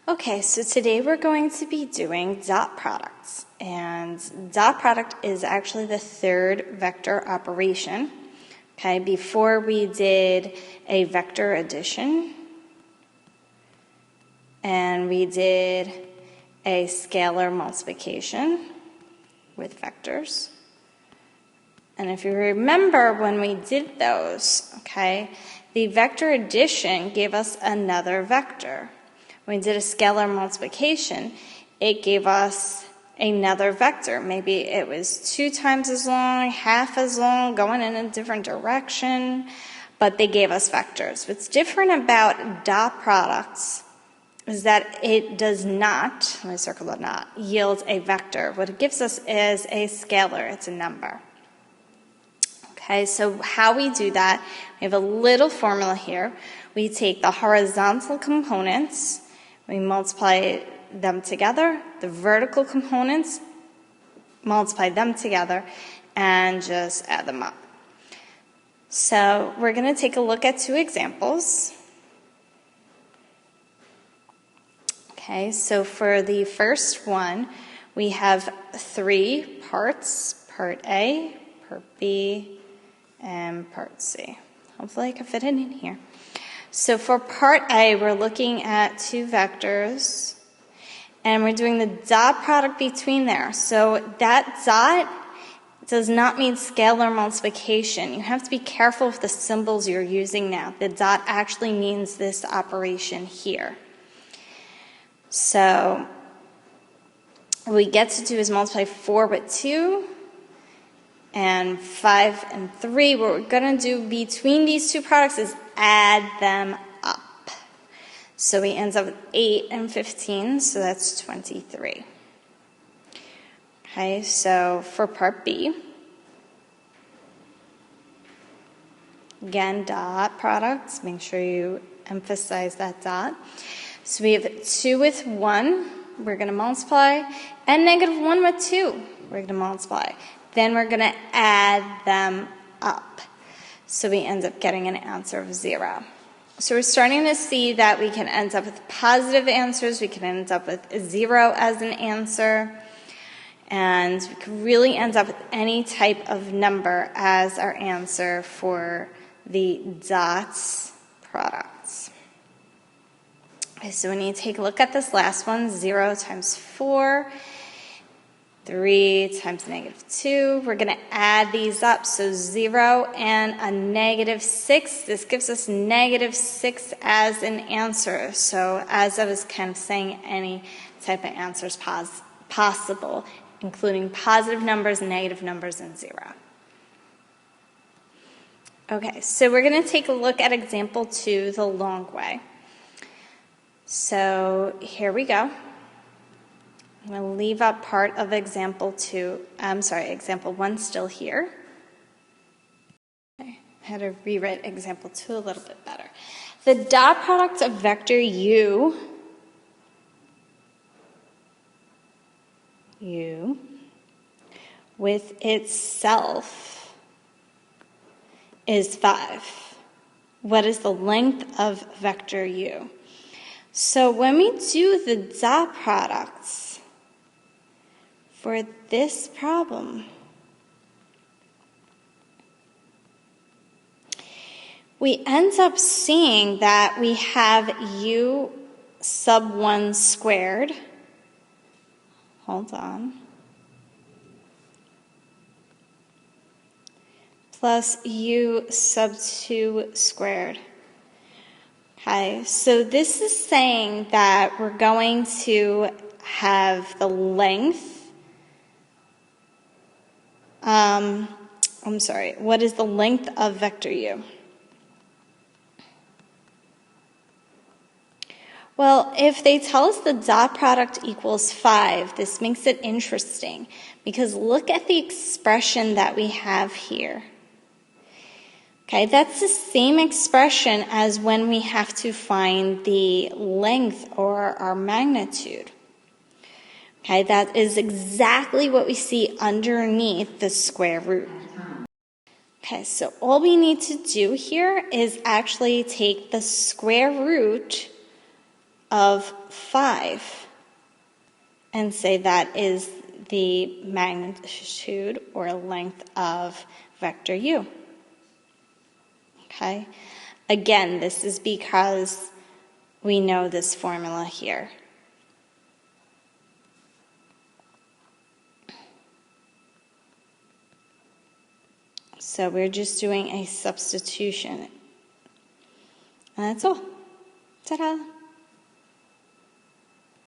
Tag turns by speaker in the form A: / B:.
A: Okay, so today we're going to be doing dot products, and dot product is actually the third vector operation. Okay, before we did a vector addition, and we did a scalar multiplication with vectors. And if you remember when we did those, okay, the vector addition gave us another vector. When we did a scalar multiplication, it gave us another vector. Maybe it was 2 times as long, half as long, going in a different direction, but they gave us vectors. What's different about dot products is that it does not, let me circle the not, yield a vector. What it gives us is a scalar, it's a number. Okay, so how we do that, we have a little formula here. We take the horizontal components, we multiply them together, the vertical components, multiply them together, and just add them up. So we're going to take a look at 2 examples. Okay, so for the first one, we have 3 parts, part A, part B, and part C. Hopefully I can fit it in here. So for part A, we're looking at 2 vectors, and we're doing the dot product between there. So that dot does not mean scalar multiplication. You have to be careful with the symbols you're using now. The dot actually means this operation here. So what we get to do is multiply 4 with 2, and 5 and 3. What we're going to do between these 2 products is add them up. So we end up with 8 and 15, so that's 23. Okay, so for part B, again, dot products, make sure you emphasize that dot. So we have 2 with 1, we're going to multiply, and negative 1 with 2, we're going to multiply. Then we're going to add them up. So we end up getting an answer of 0. So we're starting to see that we can end up with positive answers, we can end up with 0 as an answer, and we can really end up with any type of number as our answer for the dots products. Okay, so when you take a look at this last one, 0 times 4, 3 times negative 2. We're going to add these up. So 0 and a negative 6. This gives us negative 6 as an answer. So as I was kind of saying, any type of answer is possible, including positive numbers, negative numbers, and 0. Okay, so we're going to take a look at example 2 the long way. So here we go. I'm going to leave out part of example 1 still here. Okay, I had to rewrite example 2 a little bit better. The dot product of vector u with itself is 5. What is the length of vector u? So when we do the dot products, for this problem, we end up seeing that we have u sub 1 squared. Hold on. Plus u sub 2 squared. Okay, so this is saying that we're going to have the length. What is the length of vector u? Well, if they tell us the dot product equals 5, this makes it interesting because look at the expression that we have here. Okay, that's the same expression as when we have to find the length or our magnitude. Okay, that is exactly what we see underneath the square root. Okay, so all we need to do here is actually take the square root of 5 and say that is the magnitude or length of vector u. Okay? Again, this is because we know this formula here. So we're just doing a substitution. And that's all. Ta-da!